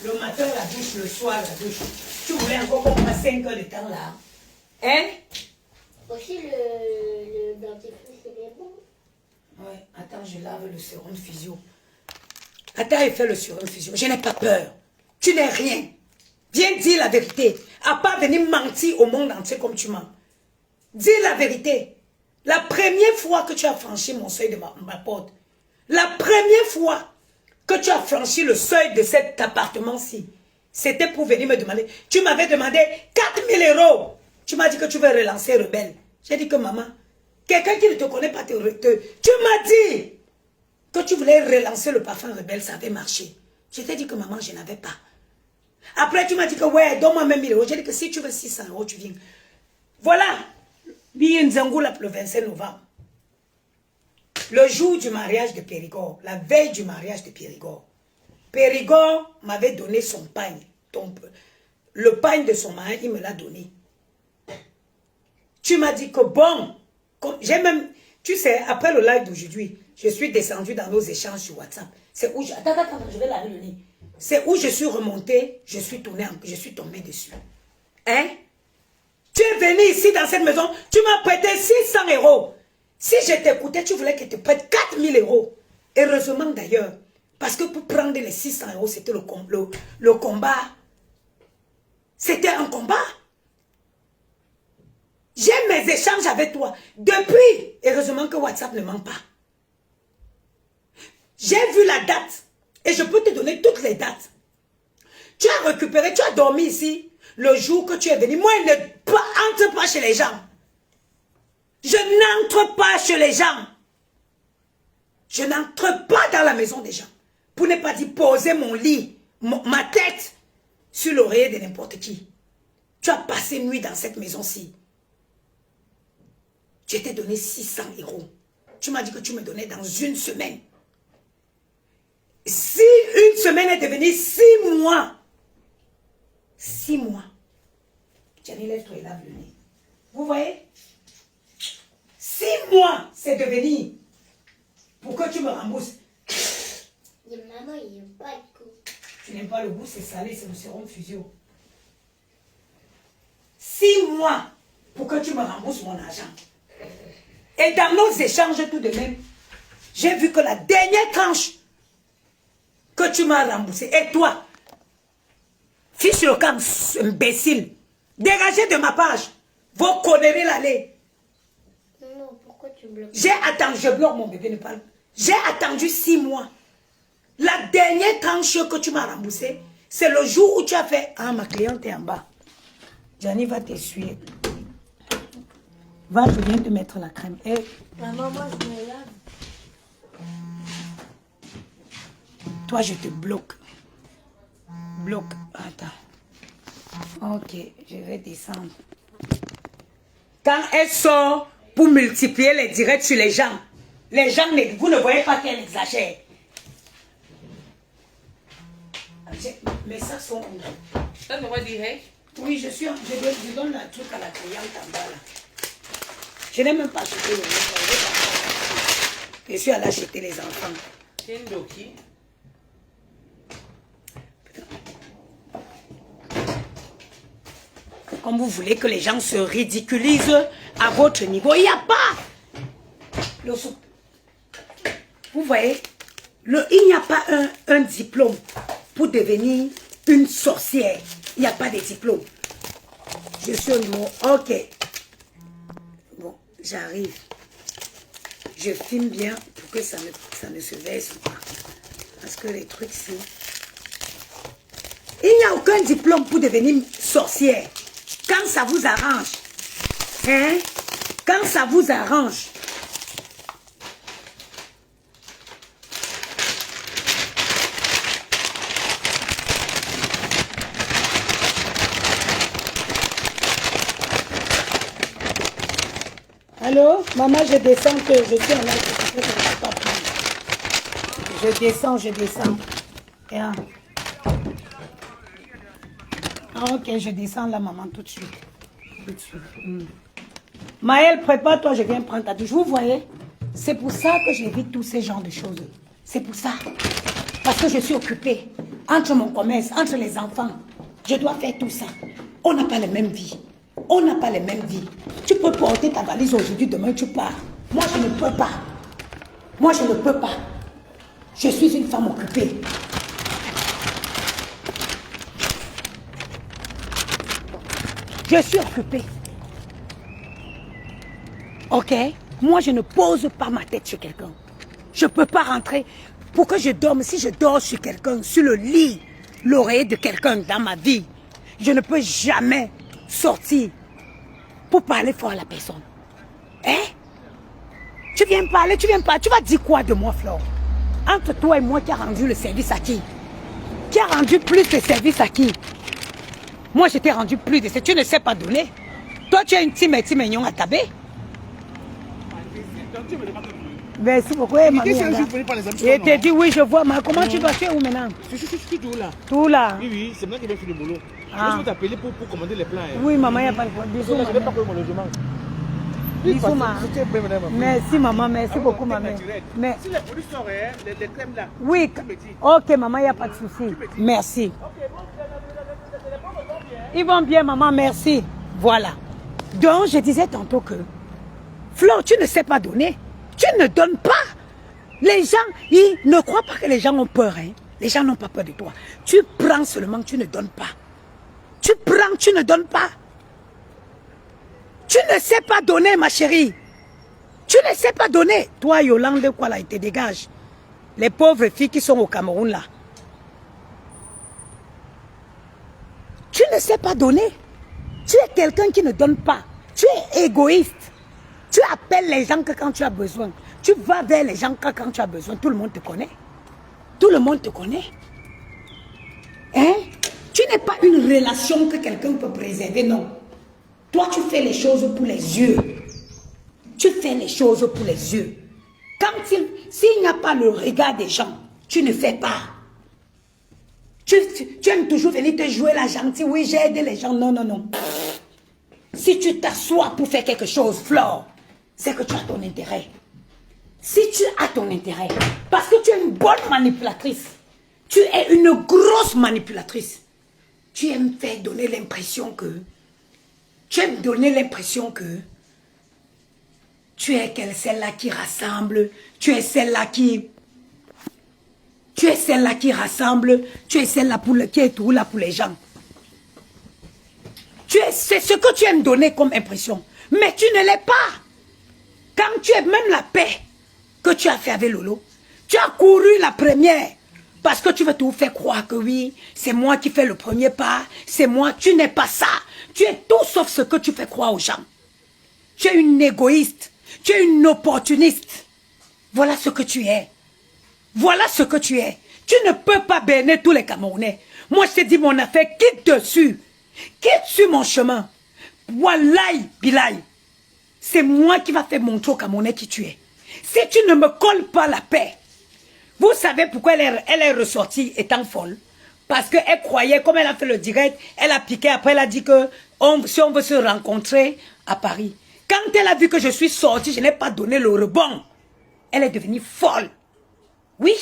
Le matin, la douche, le soir, la douche. Tu voulais encore qu'on passe 5 heures de temps là. Hein? Aussi, le dentifrice, il est bon. Ouais, attends, je lave le sérum physio. Attends, il fait le sérum physio. Je n'ai pas peur. Tu n'es rien. Viens dire la vérité. À part venir mentir au monde entier comme tu mens. Dis la vérité. La première fois que tu as franchi mon seuil de ma porte, la première fois que tu as franchi le seuil de cet appartement-ci, c'était pour venir me demander. Tu m'avais demandé 4000 €. Tu m'as dit que tu veux relancer Rebelle. J'ai dit que maman, quelqu'un qui ne te connaît pas, tu m'as dit que tu voulais relancer le parfum Rebelle, ça avait marché. Je t'ai dit que maman, je n'avais pas. Après, tu m'as dit que ouais, donne-moi même 1000 €. J'ai dit que si tu veux 600 €, tu viens. Voilà. Bienzangoula le 25 novembre. Le jour du mariage de Périgord, la veille du mariage de Périgord, Périgord m'avait donné son pagne. Le pagne de son mari, il me l'a donné. Tu m'as dit que bon, j'ai même, tu sais, après le live d'aujourd'hui, je suis descendu dans nos échanges sur WhatsApp. C'est où je, attends, je vais laver le nez. C'est où je suis remontée, je suis tombée dessus. Hein? Tu es venu ici dans cette maison, tu m'as prêté 600 €. Si je t'écoutais, tu voulais que je te prête 4000 €. Heureusement d'ailleurs, parce que pour prendre les 600 €, c'était le combat. C'était un combat. J'ai mes échanges avec toi. Depuis, heureusement que WhatsApp ne ment pas. J'ai vu la date et je peux te donner toutes les dates. Tu as récupéré, tu as dormi ici le jour que tu es venu. Moi, je n'entre pas chez les gens. Je n'entre pas chez les gens. Je n'entre pas dans la maison des gens. Pour ne pas dire poser mon lit, ma tête sur l'oreiller de n'importe qui. Tu as passé nuit dans cette maison-ci. Je t'ai donné 600 €. Tu m'as dit que tu me donnais dans une semaine. Si une semaine est devenue 6 mois. 6 mois. Tiens, lève-toi et lave le nez. Vous voyez? 6 mois, c'est devenu pour que tu me rembourses. Maman, il n'aime pas le goût. Tu n'aimes pas le goût, c'est salé, c'est le sérum physio. 6 mois pour que tu me rembourses mon argent. Et dans nos échanges tout de même, j'ai vu que la dernière tranche que tu m'as remboursée, et toi, fiche le camp, imbécile, dégagez de ma page, vos conneries l'allée. Non, pourquoi tu bloques? J'ai attendu, je bloque mon bébé, ne parle. J'ai attendu 6 mois. La dernière tranche que tu m'as remboursée, c'est le jour où tu as fait, ah, ma cliente est en bas. Gianni va t'essuyer. Va, je viens te mettre la crème. Et... Maman, moi, je me lave. toi, je te bloque. Bloque. Attends. Ok, je vais descendre. Quand elle sort pour multiplier les directs sur les gens, vous ne voyez pas qu'elle exagère. Mais ça sont... Ça me redit, hein? Oui, je donne le truc à la cliente en bas là. Je n'ai même pas acheté le livre. Je suis allée acheter les enfants. C'est une doki. Comme vous voulez que les gens se ridiculisent à votre niveau, il n'y a pas. Vous voyez, il n'y a pas un diplôme pour devenir une sorcière. Il n'y a pas de diplôme. Je suis au niveau... Ok. Bon, j'arrive. Je filme bien pour que ça ne se verse pas. Parce que les trucs, c'est... Il n'y a aucun diplôme pour devenir sorcière. Quand ça vous arrange. Hein? Quand ça vous arrange. Allô? Maman, je descends que je suis en live. Je descends. Et ok, je descends là, maman, tout de suite. Maëlle, prépare-toi, je viens prendre ta douche. Vous voyez? C'est pour ça que j'évite tous ces genres de choses. C'est pour ça. Parce que je suis occupée. Entre mon commerce, entre les enfants. Je dois faire tout ça. On n'a pas les mêmes vies. On n'a pas les mêmes vies. Tu peux porter ta valise aujourd'hui, demain tu pars. Moi, je ne peux pas. Moi, je ne peux pas. Je suis une femme occupée. Je suis occupée. Ok? Moi, je ne pose pas ma tête sur quelqu'un. Je ne peux pas rentrer. Pour que je dorme, si je dors sur quelqu'un, sur le lit, l'oreiller de quelqu'un dans ma vie, je ne peux jamais sortir pour parler fort à la personne. Hein? Tu viens parler, tu vas dire quoi de moi, Flore? Entre toi et moi, qui a rendu le service à qui? Qui a rendu plus de service à qui? Moi, je t'ai rendu plus de service. Tu ne sais pas donner. Toi, tu as une team mignon à taber. Merci beaucoup, mamie. Je t'ai dit oui, je vois, mais comment tu vas faire où maintenant? Je suis tout là. Tout là? Oui, c'est moi qui vais faire le boulot. Ah. Je vais t'appeler pour commander les plats. Oui, maman, il n'y a pas de problème. Bisous, Je ne vais maman. pas pour mon logement. Bisous, maman. Merci, maman. Merci beaucoup, maman. Mais, Si les produits sont réels, les crèmes là. oui, ok, maman, il n'y a pas de souci. Merci. Ils vont bien, maman, merci. Voilà. Donc, je disais tantôt que, Flore, tu ne sais pas donner. Tu ne donnes pas. Les gens, ils ne croient pas que les gens ont peur. Hein. Les gens n'ont pas peur de toi. Tu prends seulement, tu ne donnes pas. Tu prends, tu ne donnes pas. Tu ne sais pas donner, ma chérie. Tu ne sais pas donner. Toi, Yolande, quoi là, il te dégage. Les pauvres filles qui sont au Cameroun là. Tu ne sais pas donner. Tu es quelqu'un qui ne donne pas. Tu es égoïste. Tu appelles les gens que quand tu as besoin. Tu vas vers les gens que quand tu as besoin. Tout le monde te connaît. Tout le monde te connaît. Hein? Tu n'es pas une relation que quelqu'un peut préserver, non. Toi, tu fais les choses pour les yeux. Tu fais les choses pour les yeux. S'il n'y a pas le regard des gens, tu ne fais pas. Tu aimes toujours venir te jouer la gentille. Oui, j'ai aidé les gens. Non, non, non. Si tu t'assois pour faire quelque chose, Flore, c'est que tu as ton intérêt. Si tu as ton intérêt, parce que tu es une bonne manipulatrice, tu es une grosse manipulatrice, tu aimes faire donner l'impression que, tu aimes donner l'impression que tu es celle-là qui rassemble, tu es celle-là qui rassemble, tu es celle-là qui est tout là pour les gens. C'est ce que tu aimes donner comme impression. Mais tu ne l'es pas. Quand tu es même la paix que tu as fait avec Lolo, tu as couru la première parce que tu veux tout faire croire que oui, c'est moi qui fais le premier pas, c'est moi. Tu n'es pas ça. Tu es tout sauf ce que tu fais croire aux gens. Tu es une égoïste. Tu es une opportuniste. Voilà ce que tu es. Voilà ce que tu es. Tu ne peux pas bénir tous les Camerounais. Moi, je te dis mon affaire, quitte dessus. Quitte sur mon chemin. Wallahi, bilahi. C'est moi qui va faire montrer aux Camerounais qui tu es. Si tu ne me colles pas la paix, vous savez pourquoi elle est ressortie étant folle? Parce qu'elle croyait, comme elle a fait le direct, elle a piqué, après elle a dit que si on veut se rencontrer à Paris. Quand elle a vu que je suis sortie, je n'ai pas donné le rebond. Elle est devenue folle. Oui,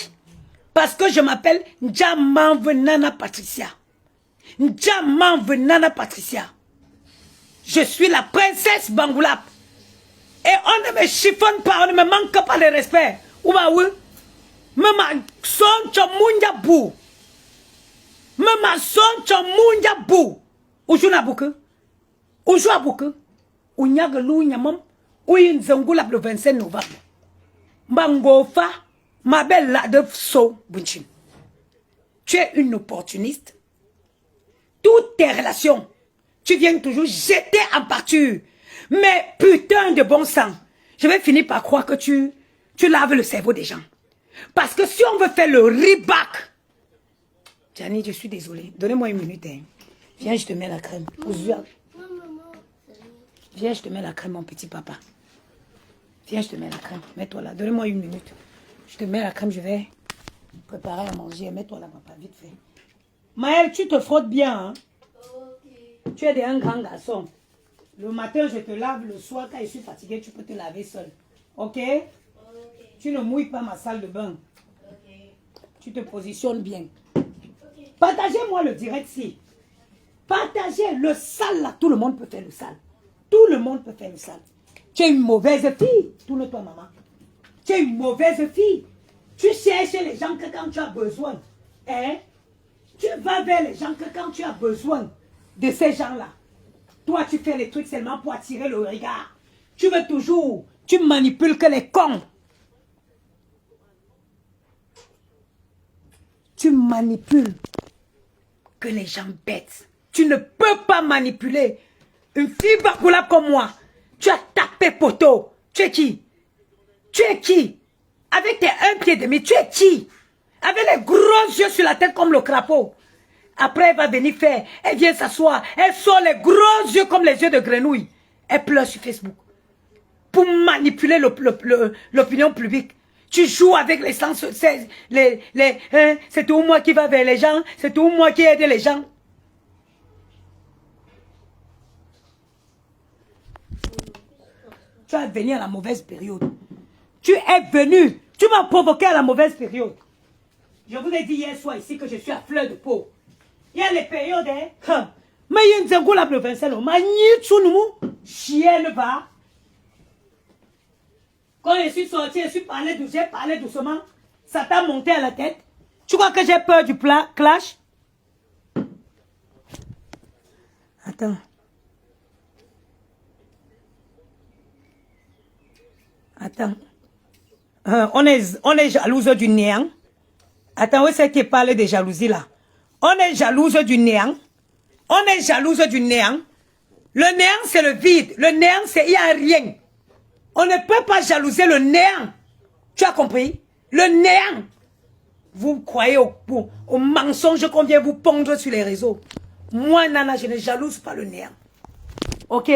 parce que je m'appelle Njamanvenana Patricia. Njamanvenana Patricia. Je suis la princesse Bangoulap. Et on ne me chiffonne pas, on ne me manque pas de respect. Ou bah oui. Mama son chamunja bou. Mama son chamunja bou. Ujuna bouke. Ujua bouke. Unyaga lou nyamam. Ouyin Zangoulap le 25 novembre. Bangofa. Ma belle là de so bunchin. Tu es une opportuniste. Toutes tes relations, tu viens toujours jeter en pâture. Mais putain de bon sang, je vais finir par croire que tu laves le cerveau des gens. Parce que si on veut faire le reback, Gianni, je suis désolée. Donnez-moi une minute. Hein. Viens, je te mets la crème. Viens, je te mets la crème, mon petit papa. Viens, je te mets la crème. Mets-toi là. Donnez-moi une minute. Je te mets la crème, je vais préparer à manger. Mets-toi là, papa, vite fait. Maël, tu te frottes bien. Hein? Okay. Tu es un grand garçon. Le matin, je te lave. Le soir, quand je suis fatiguée, tu peux te laver seul. Ok? Tu ne mouilles pas ma salle de bain. Tu te positionnes bien. Partagez-moi le direct si. Partagez le sale là. Tout le monde peut faire le sale. Tout le monde peut faire le sale. Tu es une mauvaise fille. Tourne-toi, maman. Tu es une mauvaise fille. Tu cherches les gens que quand tu as besoin. Hein? Tu vas vers les gens que quand tu as besoin de ces gens-là. Toi, tu fais les trucs seulement pour attirer le regard. Tu veux toujours. Tu manipules que les cons. Tu manipules que les gens bêtes. Tu ne peux pas manipuler une fille baboula comme moi. Tu as tapé poteau. Tu es qui? Tu es qui? Avec tes 1,5 pied, tu es qui? Avec les gros yeux sur la tête comme le crapaud. Après, elle va venir faire. Elle vient s'asseoir. Elle sort les gros yeux comme les yeux de grenouille. Elle pleure sur Facebook. Pour manipuler l'opinion publique. Tu joues avec les sens. C'est tout moi qui va vers les gens. C'est tout moi qui aide les gens. Tu es venu à la mauvaise période. Tu es venu. Tu m'as provoqué à la mauvaise période. Je vous ai dit hier soir ici que je suis à fleur de peau. Il y a les périodes, hein. Mais il y a une zéro là, le 27, mais chienne va. Quand je suis sorti, j'ai parlé doucement. Ça t'a monté à la tête. Tu crois que j'ai peur du clash? Attends. Attends. On est jalouse du néant. Attends, où c'est qui parle de jalousie là? On est jalouse du néant. On est jalouse du néant. Le néant, c'est le vide. Le néant, c'est il n'y a rien. On ne peut pas jalouser le néant. Tu as compris? Le néant. Vous croyez au mensonge qu'on vient vous pondre sur les réseaux. Moi, Nana, je ne jalouse pas le néant. Ok?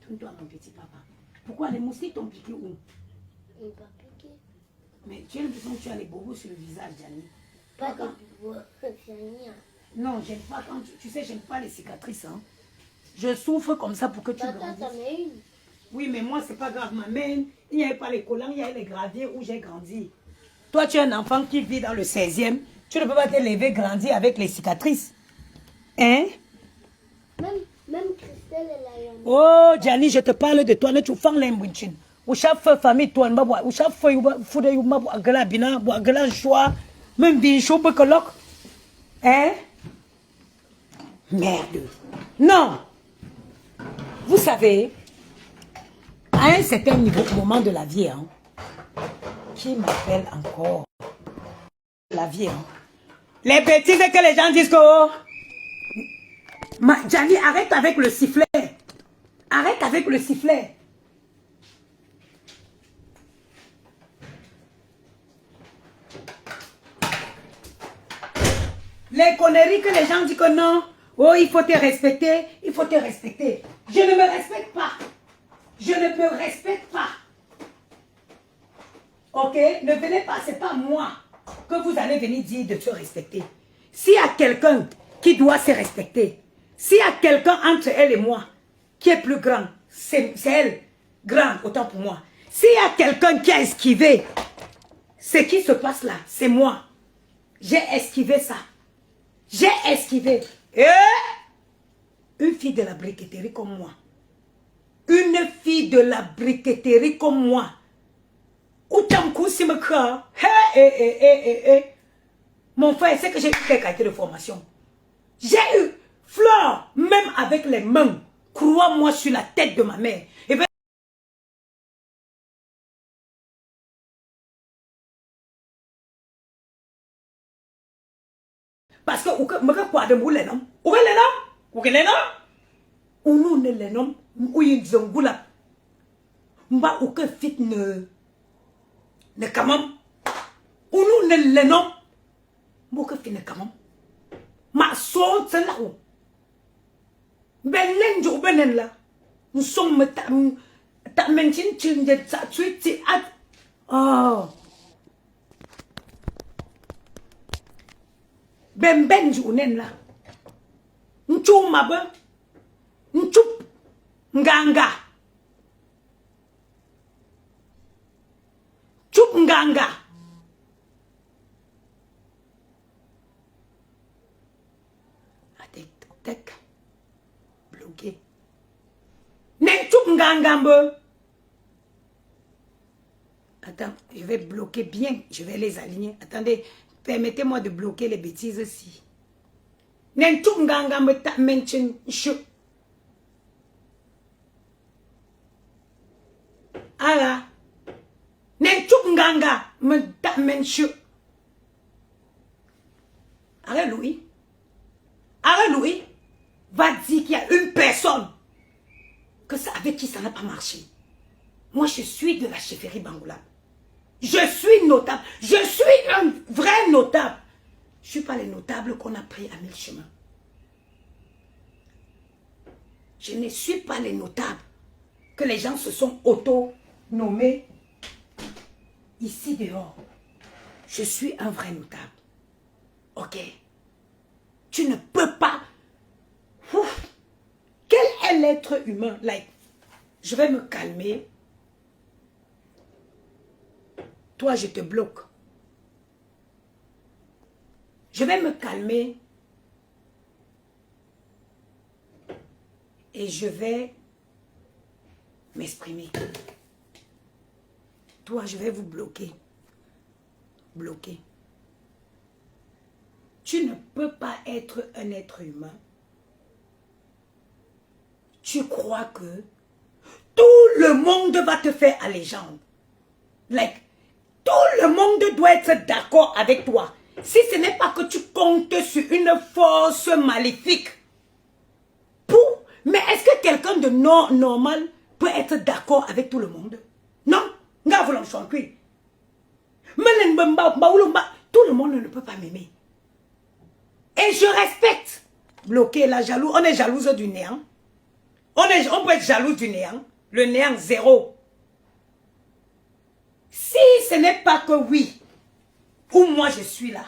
Tourne-toi, mon petit papa. Pourquoi les moustiques t'ont piqué où? Il m'a piqué. Mais tu as l'impression que tu as les bobos sur le visage, Gianni. Pas de bois, c'est rien. Non, j'aime pas quand tu sais, j'aime pas les cicatrices. Hein. Je souffre comme ça pour que tu Papa, grandisses. t'en as une. Oui, mais moi, c'est pas grave. Ma mère, il n'y avait pas les collants, il y avait les graviers où j'ai grandi. Toi, tu es un enfant qui vit dans le 16e. Tu ne peux pas te lever, grandir avec les cicatrices. Hein? Même Christelle, elle a eu un... Oh, Gianni, je te parle de toi. Tu fais l'embouchin. Ou chaque famille, toi, ou chaque fois, il faut que tu choix. Même bien chaud, que l'autre. Hein? Merde. Non. Vous savez, à un certain moment de la vie, hein, qui m'appelle encore la vie, hein, les bêtises que les gens disent que... Oh, Gianni, arrête avec le sifflet. Arrête avec le sifflet. Les conneries que les gens disent que non. Oh, il faut te respecter. Il faut te respecter. Je ne me respecte pas. Je ne me respecte pas. Ok? Ne venez pas. Ce n'est pas moi que vous allez venir dire de se respecter. S'il y a quelqu'un qui doit se respecter, s'il y a quelqu'un entre elle et moi qui est plus grand, c'est elle. Grand, autant pour moi. S'il y a quelqu'un qui a esquivé, ce qui se passe là, c'est moi. J'ai esquivé ça. J'ai esquivé. Et une fille de la briqueterie comme moi. Une fille de la briqueterie comme moi. Mon frère, c'est que j'ai eu quelques qualités de formation. J'ai eu fleur, même avec les mains. Crois-moi sur la tête de ma mère. Et bien, parce que me quoi de moule non ou les noms ou nous ne les noms ou ils zongula mba ou que fit ne kamam ou nous ne les noms mba que fit ne kamam ma so tsala ou benen jo benen la nous sommes ta mentin chin de sa tweet at oh ben jounen la nchou mabe nchou nganga chup nganga Gangambe. Attends, je vais bloquer bien. Je vais les aligner. Attendez, permettez-moi de bloquer les bêtises ici. Nentuk Gangambe ta mention chou. Ala. Nentuk Nganga me ta mention. Arrête Louis. Arrête Louis. Va dire qu'il y a une personne que ça, avec qui ça n'a pas marché. Moi, je suis de la chefferie Bangoula. Je suis notable. Je suis un vrai notable. Je ne suis pas les notables qu'on a pris à 1000 chemins. Je ne suis pas les notables que les gens se sont auto-nommés ici dehors. Je suis un vrai notable. Ok? Tu ne peux pas. Ouf. Quel est l'être humain? Like, je vais me calmer. Toi, je te bloque. Je vais me calmer. Et je vais m'exprimer. Toi, je vais vous bloquer. Bloquer. Tu ne peux pas être un être humain. Tu crois que tout le monde va te faire allégeance. Like, tout le monde doit être d'accord avec toi. Si ce n'est pas que tu comptes sur une force maléfique. Mais est-ce que quelqu'un de normal peut être d'accord avec tout le monde? Non. Tout le monde ne peut pas m'aimer. Et je respecte. Bloquer la jalouse. On est jalouse du néant. On peut être jaloux du néant. Le néant zéro. Si ce n'est pas que oui, ou moi je suis là,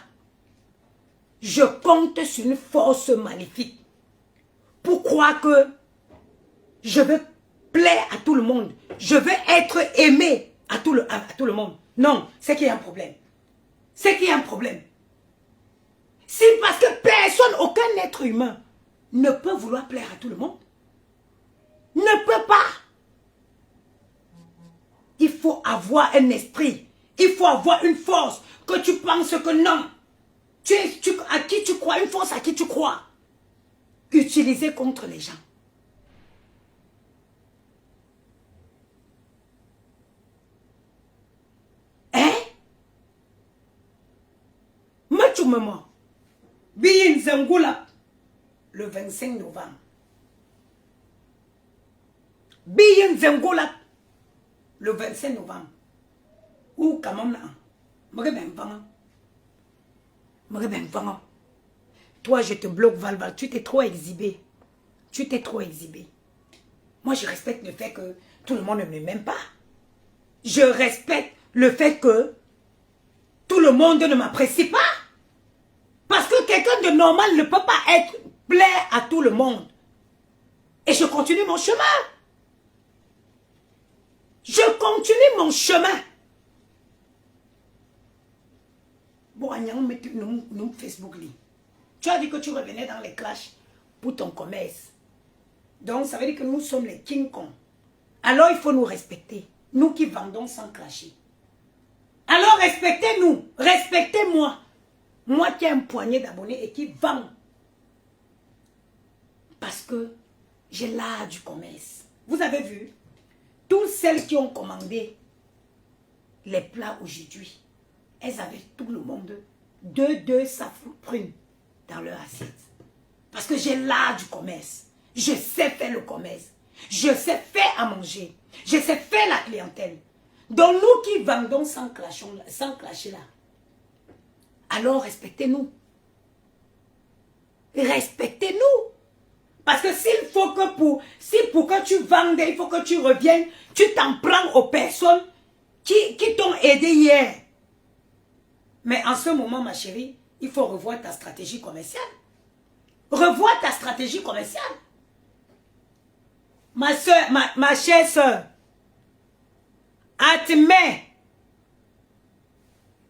je compte sur une force maléfique pour croire que je veux plaire à tout le monde. Je veux être aimé à tout le monde. Non, c'est qu'il y a un problème. C'est qu'il y a un problème. C'est parce que personne, aucun être humain ne peut vouloir plaire à tout le monde. Ne peut pas. Il faut avoir un esprit. Il faut avoir une force. Que tu penses que non. À qui tu crois, une force à qui tu crois. Utiliser contre les gens. Hein? Matumemo. Biyin Zangula. Le 25 novembre. Biyin Zangula. Le 25 novembre. Ou quand même là. Toi, je te bloque, Valval. Tu t'es trop exhibé. Tu t'es trop exhibé. Moi, je respecte le fait que tout le monde ne m'aime pas. Je respecte le fait que tout le monde ne m'apprécie pas. Parce que quelqu'un de normal ne peut pas être plaire à tout le monde. Et je continue mon chemin. Je continue mon chemin. Bon, nous Facebook. Tu as dit que tu revenais dans les clashs pour ton commerce. Donc, ça veut dire que nous sommes les King Kong. Alors, il faut nous respecter. Nous qui vendons sans clasher. Alors, respectez-nous. Respectez-moi. Moi qui ai un poignet d'abonnés et qui vend. Parce que j'ai l'art du commerce. Vous avez vu? Toutes celles qui ont commandé les plats aujourd'hui, elles avaient tout le monde deux safrunes dans leur assiette. Parce que j'ai l'art du commerce. Je sais faire le commerce. Je sais faire à manger. Je sais faire la clientèle. Donc nous qui vendons sans clasher là, alors respectez-nous. Respectez-nous. Parce que s'il faut que pour que tu vendes, il faut que tu reviennes, tu t'en prends aux personnes qui t'ont aidé hier. Mais en ce moment, ma chérie, il faut revoir ta stratégie commerciale. Revois ta stratégie commerciale. Ma soeur, ma chère soeur, Atmé,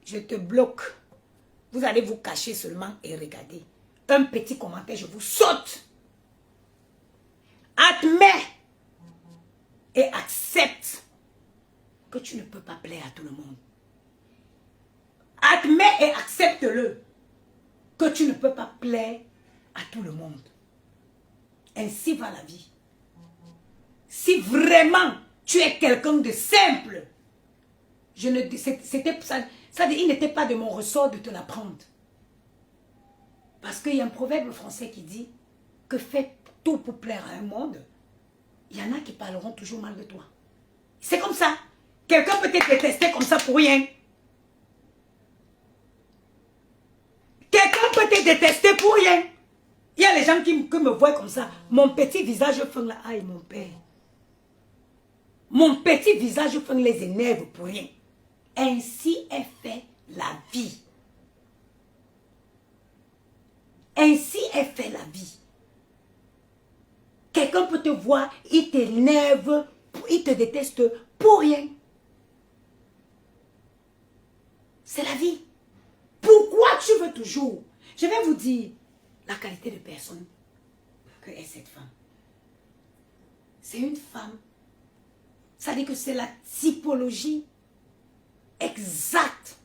je te bloque. Vous allez vous cacher seulement et regarder. Un petit commentaire, je vous saute. Atmé, et accepte que tu ne peux pas plaire à tout le monde. Admets et accepte-le que tu ne peux pas plaire à tout le monde. Ainsi va la vie. Si vraiment tu es quelqu'un de simple, il n'était pas de mon ressort de te l'apprendre. Parce qu'il y a un proverbe français qui dit que fais tout pour plaire à un monde. Il y en a qui parleront toujours mal de toi. C'est comme ça. Quelqu'un peut te détester comme ça pour rien. Quelqu'un peut te détester pour rien. Il y a les gens qui me voient comme ça. Mon petit visage feng là. Aïe, mon père. Mon petit visage feng les énerve pour rien. Ainsi est fait la vie. Ainsi est fait la vie. Quelqu'un peut te voir, il t'énerve, il te déteste pour rien. C'est la vie. Pourquoi tu veux toujours? Je vais vous dire la qualité de personne que est cette femme. C'est une femme. Ça dit que c'est la typologie exacte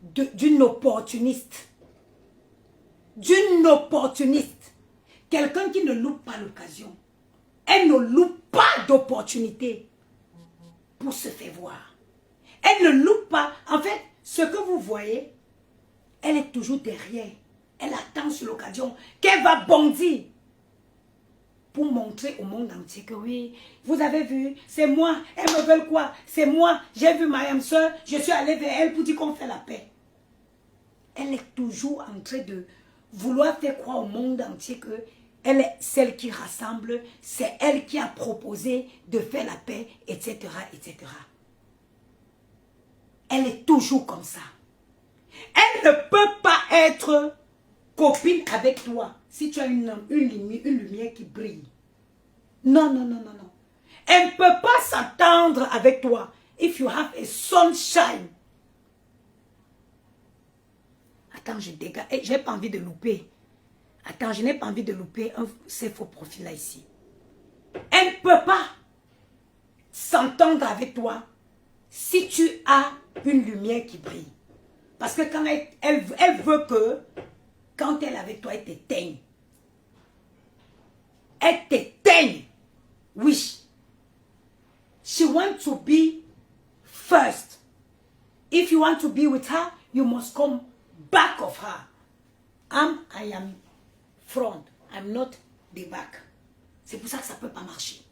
d'une opportuniste. D'une opportuniste. Quelqu'un qui ne loupe pas l'occasion. Elle ne loupe pas d'opportunité pour se faire voir. Elle ne loupe pas. En fait, ce que vous voyez, elle est toujours derrière. Elle attend sur l'occasion qu'elle va bondir pour montrer au monde entier que oui, vous avez vu, c'est moi, elles me veulent quoi? C'est moi, j'ai vu ma soeur, je suis allée vers elle pour dire qu'on fait la paix. Elle est toujours en train de vouloir faire croire au monde entier que elle est celle qui rassemble, c'est elle qui a proposé de faire la paix, etc., etc. Elle est toujours comme ça. Elle ne peut pas être copine avec toi si tu as une lumière qui brille. Non, non, non, non, non. Elle ne peut pas s'attendre avec toi. If you have a sunshine. Attends, je dégage. J'ai pas envie de louper. Attends, je n'ai pas envie de louper ces faux profils là ici. Elle ne peut pas s'entendre avec toi si tu as une lumière qui brille. Parce que quand elle veut que, quand elle est avec toi, elle t'éteigne. Elle t'éteigne. Oui. She wants to be first. If you want to be with her, you must come back of her. I am front. I'm not the back. C'est pour ça que ça ne peut pas marcher.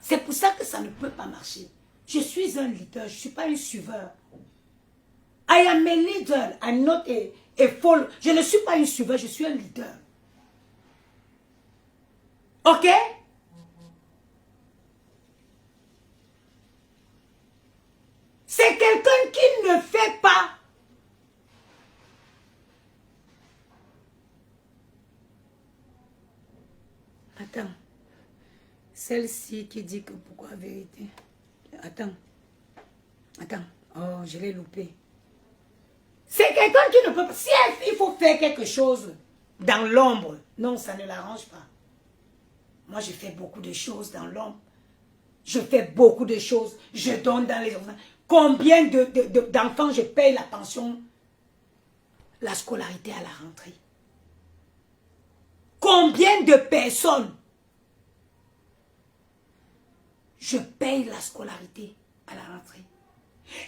C'est pour ça que ça ne peut pas marcher. Je suis un leader, je ne suis pas un suiveur. I am a leader, I'm not a follower. Je ne suis pas un suiveur, je suis un leader. Ok? C'est quelqu'un qui ne fait pas. Attends. Celle-ci qui dit que pourquoi vérité? Attends. Attends. Oh, je l'ai loupé. C'est quelqu'un qui ne peut pas. Si il faut faire quelque chose dans l'ombre, non, ça ne l'arrange pas. Moi, je fais beaucoup de choses dans l'ombre. Je fais beaucoup de choses. Je donne dans les enfants. Combien d'enfants je paye la pension, la scolarité à la rentrée? Combien de personnes je paye la scolarité à la rentrée?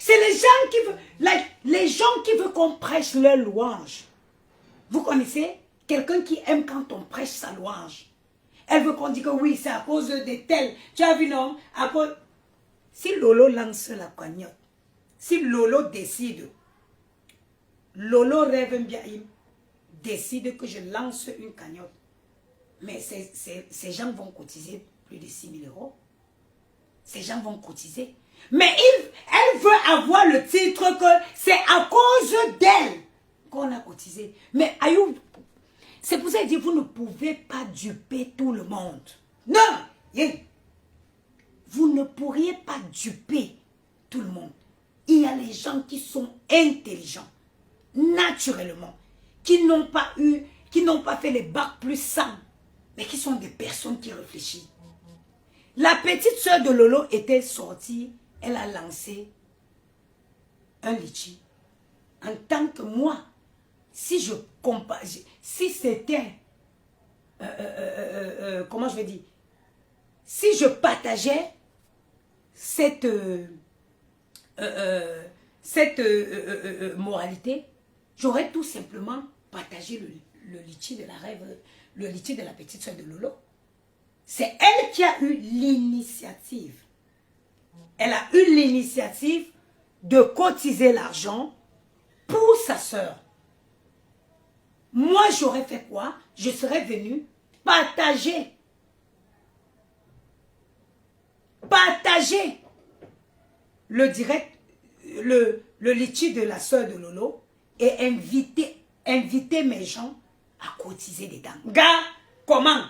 C'est les gens qui veulent qu'on prêche leur louange. Vous connaissez quelqu'un qui aime quand on prêche sa louange. Elle veut qu'on dise que oui, c'est à cause de tels. Tu as vu, non? À cause... Si Lolo lance la cagnotte, si Lolo décide, Lolo rêve bien, il décide que je lance une cagnotte, mais ces gens vont cotiser plus de 6 000 €. Ces gens vont cotiser. Mais elle veut avoir le titre que c'est à cause d'elle qu'on a cotisé. Mais Ayoub, c'est pour ça qu'il dit, vous ne pouvez pas duper tout le monde. Non! Vous ne pourriez pas duper tout le monde. Il y a les gens qui sont intelligents, naturellement, qui n'ont pas fait les bacs plus 100, mais qui sont des personnes qui réfléchissent. La petite soeur de Lolo était sortie, elle a lancé un litchi. En tant que moi, si je compare, si c'était, comment je vais dire, si je partageais cette moralité, j'aurais tout simplement partagé le litchi de la rêve, le litchi de la petite soeur de Lolo. C'est elle qui a eu l'initiative. Elle a eu l'initiative de cotiser l'argent pour sa soeur. Moi, j'aurais fait quoi? Je serais venue partager le direct, le litchi de la soeur de Lolo et inviter mes gens à cotiser dedans. Gars, comment?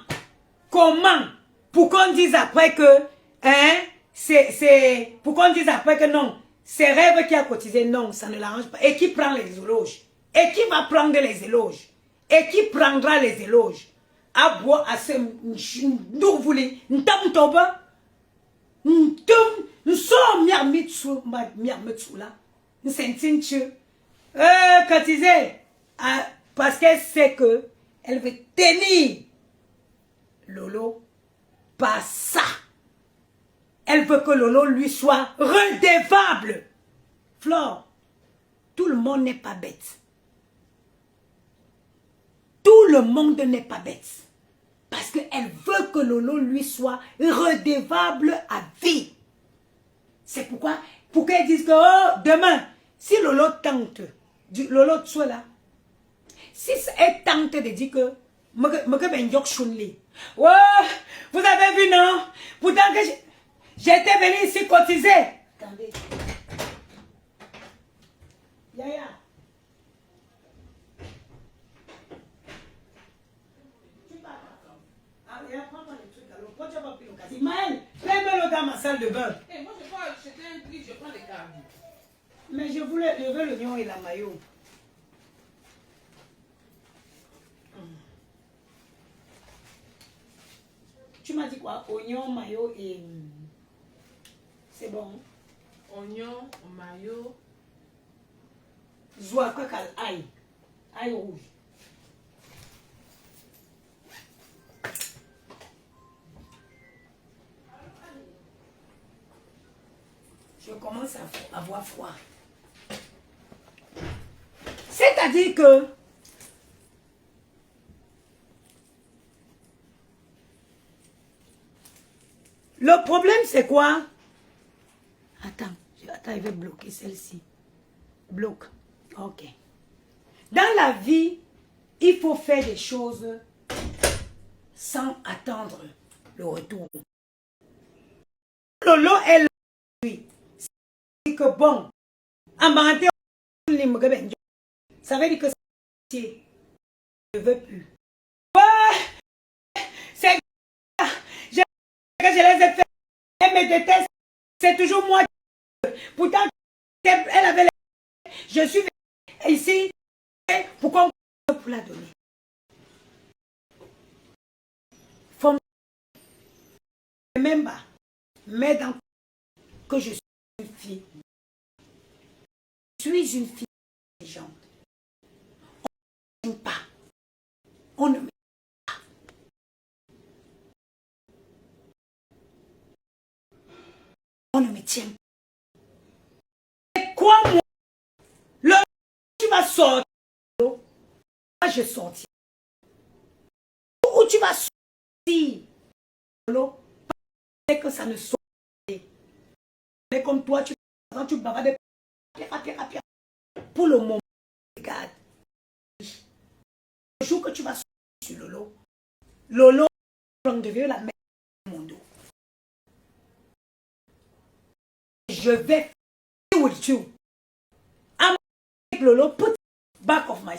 Pour qu'on dise après que, hein, pour qu'on dise après que non, c'est Rêve qui a cotisé, non, ça ne l'arrange pas. Et qui prend les éloges? Et qui va prendre les éloges? Et qui prendra les éloges? À boire, à ce, nous voulons, nous sommes tombés, nous sommes miarmitsu là, nous sommes cotisé, parce qu'elle sait que elle veut tenir Lolo par ça. Elle veut que Lolo lui soit redevable. Flore, tout le monde n'est pas bête. Tout le monde n'est pas bête. Parce qu'elle veut que Lolo lui soit redevable à vie. C'est pourquoi ils disent que oh, demain, si Lolo tente, Lolo soit là, si elle tente de dire que ouais, vous avez vu, non? Pourtant que j'étais venu ici cotiser. Attendez. Yaya. Tu pars. Ah, il y a pas de trucs alors. Pourquoi tu n'as pas pris l'occasion? Maël, fais-le dans ma salle de bain. Et moi, je crois acheter un truc, je prends les cartes. Mais je veux l'oignon et la maillot. Tu m'as dit quoi? Oignon, maillot et... C'est bon. Oignon, maillot. Zoua, quoi qu'elle aille. Aille rouge. Je commence à avoir froid. C'est-à-dire que le problème, c'est quoi? Attends, il va bloquer celle-ci. Bloque. Ok. Dans la vie, il faut faire des choses sans attendre le retour. Lolo est là, lui. C'est que bon, en parenthèse, ça veut dire que je ne veux plus. Ouais, c'est que je les ai fait. Elle me déteste. C'est toujours moi. Pourtant, elle avait les... Je suis ici. Pourquoi on peut la donner? Faut même pas mettre dans que je suis une fille. Je suis une fille intelligente. On ne m'aime pas. On ne m'aime pas. On ne me tient pas. Et quoi, moi? Le tu vas sortir. Moi, je sortis. Où tu vas sortir? C'est que ça ne sort pas. Mais comme toi, quand tu bavardes, pour le moment, regarde. Le jour que tu vas sortir sur Lolo, Lolo devient la mère de mon dos. Je vais deal with you. I'm make Lolo put back of my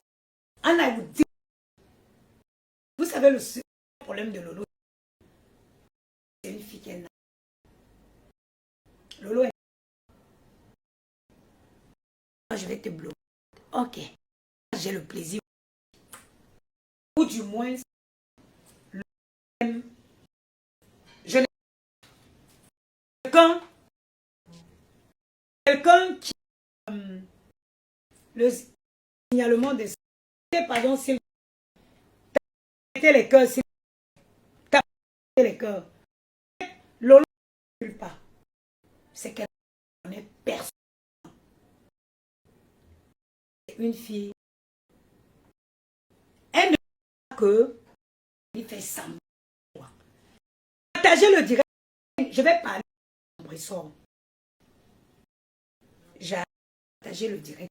and I would deal. Vous savez le problème de Lolo, c'est une fille qui est là. Lolo est... Je vais te bloquer. Ok. J'ai le plaisir. Ou du moins, je qui le signalement de pardon s'il les cœurs, s'il les cœurs. Lolo ne recule pas. C'est qu'elle ne connaît personne. C'est une fille. Elle ne sait pas que il fait semblant. Partagez le direct. Je vais parler de Brisson. J'ai partagé le direct.